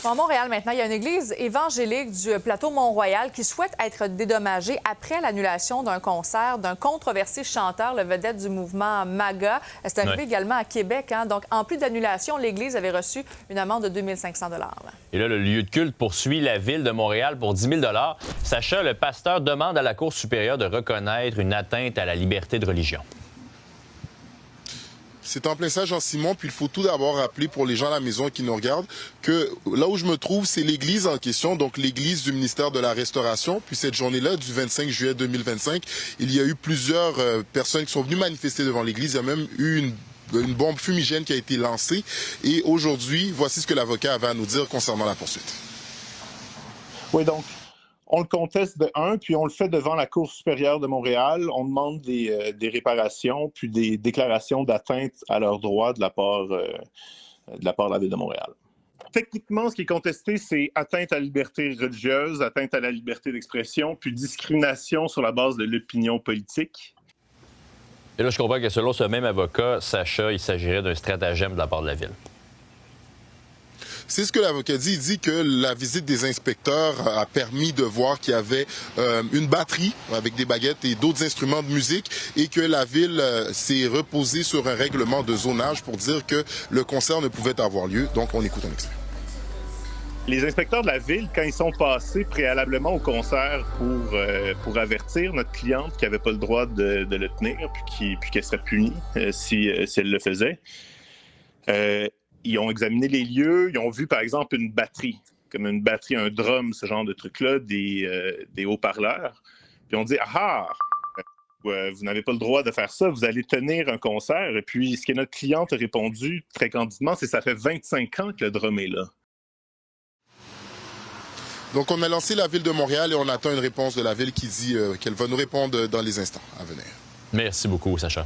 Bon, à Montréal, maintenant, il y a une église évangélique du plateau Mont-Royal qui souhaite être dédommagée après l'annulation d'un concert d'un controversé chanteur, le vedette du mouvement MAGA. C'est arrivé également à Québec. Donc, en plus d'annulation, l'église avait reçu une amende de 2 500 $. Et là, le lieu de culte poursuit la ville de Montréal pour 10 000 $. Sacha, le pasteur demande à la Cour supérieure de reconnaître une atteinte à la liberté de religion. C'est en plein ça, Jean-Simon. Puis il faut tout d'abord rappeler pour les gens à la maison qui nous regardent que là où je me trouve, c'est l'église en question, donc l'église du ministère de la Restauration. Puis cette journée-là, du 25 juillet 2025, il y a eu plusieurs personnes qui sont venues manifester devant l'église. Il y a même eu une bombe fumigène qui a été lancée. Et aujourd'hui, voici ce que l'avocat avait à nous dire concernant la poursuite. Oui, donc, on le conteste de un, puis on le fait devant la Cour supérieure de Montréal. On demande des réparations, puis des déclarations d'atteinte à leurs droits de la part de la Ville de Montréal. Techniquement, ce qui est contesté, c'est atteinte à la liberté religieuse, atteinte à la liberté d'expression, puis discrimination sur la base de l'opinion politique. Et là, je comprends que selon ce même avocat, Sacha, il s'agirait d'un stratagème de la part de la ville. C'est ce que l'avocat dit. Il dit que la visite des inspecteurs a permis de voir qu'il y avait une batterie avec des baguettes et d'autres instruments de musique et que la ville s'est reposée sur un règlement de zonage pour dire que le concert ne pouvait avoir lieu. Donc, on écoute un extrait. Les inspecteurs de la ville, quand ils sont passés préalablement au concert pour avertir notre cliente qui n'avait pas le droit de le tenir puis qu'elle serait punie si elle le faisait, ils ont examiné les lieux, ils ont vu, par exemple, une batterie, comme une batterie, un drum, ce genre de truc-là, des haut-parleurs. Puis on dit, vous n'avez pas le droit de faire ça, vous allez tenir un concert. Et puis, ce que notre cliente a répondu très candidement, c'est que ça fait 25 ans que le drum est là. Donc, on a lancé la Ville de Montréal et on attend une réponse de la Ville qui dit qu'elle va nous répondre dans les instants à venir. Merci beaucoup, Sacha.